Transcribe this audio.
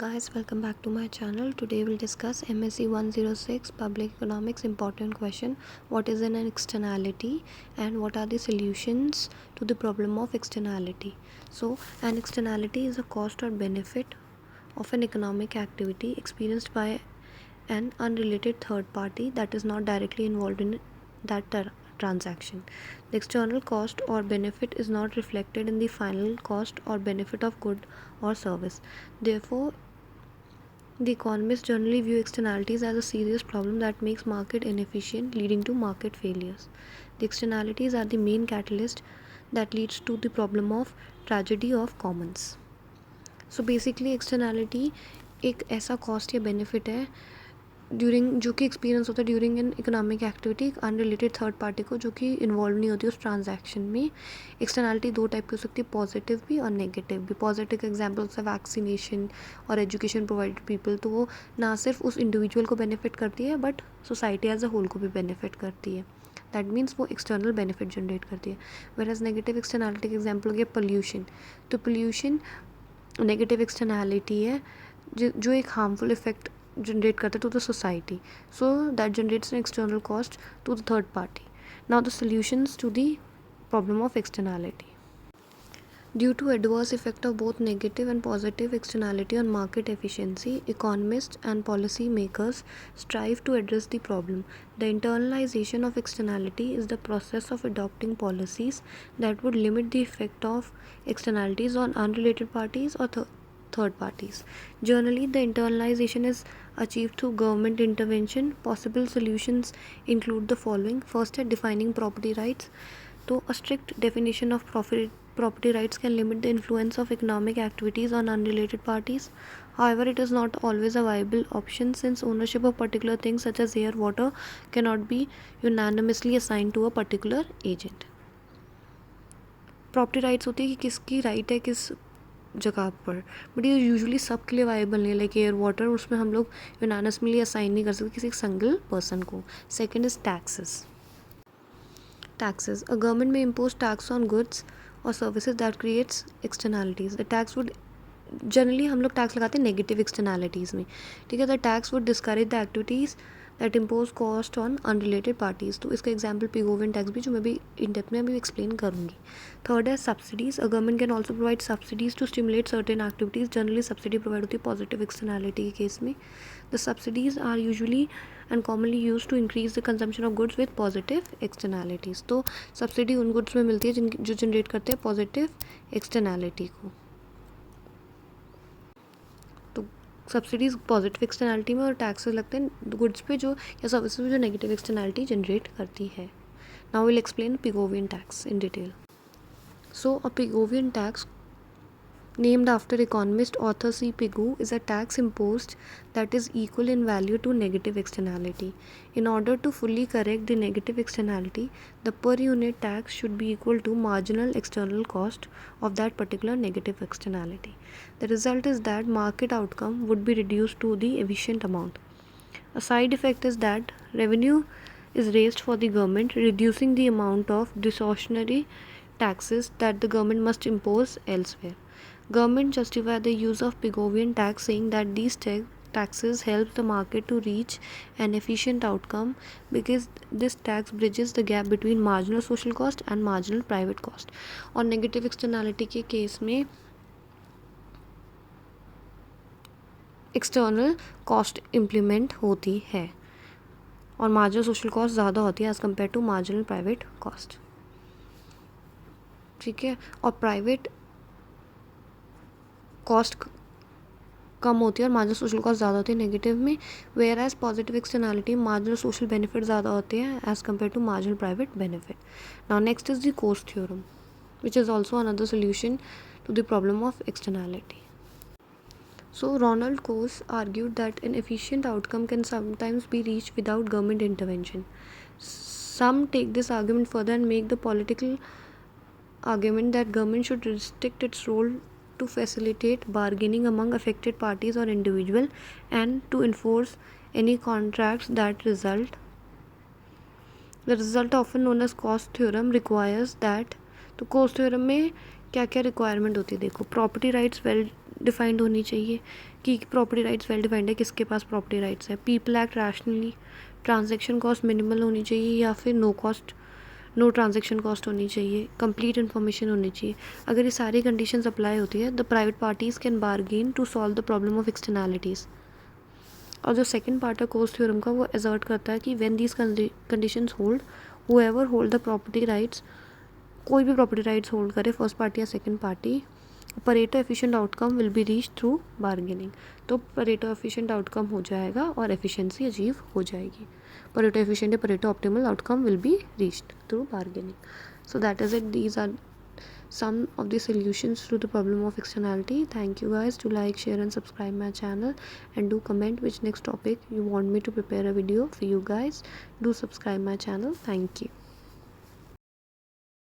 Guys, welcome back to my channel. Today we'll discuss MSc 106 Public Economics important question. What is an externality and what are the solutions to the problem of externality? So, an externality is a cost or benefit of an economic activity experienced by an unrelated third party that is not directly involved in that transaction. The external cost or benefit is not reflected in the final cost or benefit of good or service. Therefore, the economists generally view externalities as a serious problem that makes market inefficient, leading to market failures. The externalities are the main catalyst that leads to the problem of tragedy of commons. So basically externality एक ऐसा cost या benefit है during जो कि experience होता है during an economic activity unrelated third party को जो कि इन्वॉल्व नहीं होती उस ट्रांजैक्शन में. एक्सटर्नैलिटी दो टाइप की हो सकती है, पॉजिटिव भी और नेगेटिव भी. पॉजिटिव एग्जांपल्स है वैक्सीनेशन और एजुकेशन प्रोवाइडेड पीपल, तो वो ना सिर्फ उस इंडिविजुअल को बेनिफिट करती है but society as a whole को भी बेनिफिट करती है. दैट मीन्स वो एक्सटर्नल बेनिफिट जनरेट करती है. वेयर एज नेगेटिव एक्सटर्नैलिटी का एग्जाम्पल हो गया पोल्यूशन. तो पोल्यूशन नेगेटिव एक्सटर्नैलिटी है जो एक हार्मफुल इफेक्ट generate करता है to the society, so that generates an external cost to the third party. Now the solutions to the problem of externality. Due to adverse effect of both negative and positive externality on market efficiency, economists and policy makers strive to address the problem. The internalization of externality is the process of adopting policies that would limit the effect of externalities on unrelated parties or third parties. Generally, the internalization is achieved through government intervention. Possible solutions include the following. First, defining property rights. So, a strict definition of property rights can limit the influence of economic activities on unrelated parties. However, it is not always a viable option since ownership of particular things such as air, water cannot be unanimously assigned to a particular agent. Property rights होती है कि किसकी right है किस जगह पर, but ये usually सबके लिए वाइबल नहीं है. लाइक एयर वाटर, उसमें हम लोग यूनानिमसली असाइन नहीं कर सकते किसी एक सिंगल पर्सन को. Second is taxes. A government में इम्पोज टैक्स ऑन गुड्स और services that creates externalities. The tax would generally हम लोग टैक्स लगाते हैं नेगेटिव एक्सटर्नैलिटीज़ में, ठीक है. The tax would discourage the activities that impose cost on unrelated parties. तो इसका एग्जाम्पल पिगोवियन टैक्स भी, जो मैं भी इन डेप्थ में अभी एक्सप्लेन करूँगी. थर्ड है subsidies. A government can also provide subsidies to stimulate certain activities. Generally subsidy provide होती है पॉजिटिव एक्सटर्नैलिटी के केस में. The subsidies are usually and commonly use to increase the consumption of goods with positive externalities. तो subsidy उन goods में मिलती है जो जनरेट करते हैं पॉजिटिव एक्सटर्नैलिटी को. तो सब्सिडीज़ पॉजिटिव एक्सटर्नैलिटी में और टैक्सेस लगते हैं गुड्स पे जो या सर्विसेज में जो नेगेटिव एक्सटर्नैलिटी जनरेट करती है. Now will explain Pigovian tax in detail. So, a Pigovian tax, named after economist Arthur C. Pigou, is a tax imposed that is equal in value to negative externality. In order to fully correct the negative externality, the per unit tax should be equal to marginal external cost of that particular negative externality. The result is that market outcome would be reduced to the efficient amount. A side effect is that revenue is raised for the government, reducing the amount of discretionary taxes that the government must impose elsewhere. Government justify the use of Pigovian tax, saying that these taxes help the market to reach an efficient outcome because this tax bridges the gap between marginal social cost and marginal private cost. और negative externality के case में external cost implement होती है और marginal social cost ज़्यादा होती है as compare to marginal private cost, ठीक है. और प्राइवेट कॉस्ट कम होती है और मार्जिनल सोशल कॉस्ट ज़्यादा होती है नेगेटिव में. Whereas positive externality marginal social benefit ज़्यादा होते हैं as compare to marginal private benefit. Now next is the Coase theorem which is also another solution to the problem of externality. So, Ronald Coase argued that an efficient outcome can sometimes be reached without government intervention. Some take this argument further and make the political argument that government should restrict its role to facilitate bargaining among affected parties or individual and to enforce any contracts that result. The result, often known as Coase theorem, requires that. तो Coase theorem में क्या क्या requirement होती है देखो. Property rights well defined होनी चाहिए कि प्रॉपर्टी राइट्स वेल डिफाइंड है, किसके पास प्रॉपर्टी राइट्स है। People act rationally, transaction cost minimal होनी चाहिए या फिर नो ट्रांजेक्शन कॉस्ट होनी चाहिए, कंप्लीट इन्फॉर्मेशन होनी चाहिए। अगर ये सारी कंडीशंस अप्लाई होती है, the private parties can bargain to solve the problem of externalities. और जो सेकंड पार्ट है कोस्ट थ्योरम का, वो एजर्ट करता है कि when these conditions hold, whoever hold the property rights, कोई भी प्रॉपर्टी राइट्स होल्ड करे, फर्स्ट पार्टी या second party, Pareto efficient outcome will be reach through bargaining. तो परेटो एफिशिएंट आउटकम हो जाएगा और एफिशिएंसी अचीव हो जाएगी। परेटो एफिशिएंट या Pareto optimal outcome will be reached through bargaining. So that is it. These are some of the solutions to the problem of externality. Thank you guys to like, share and subscribe my channel, and do comment which next topic you want me to prepare a video for you guys. Do subscribe my channel. Thank you.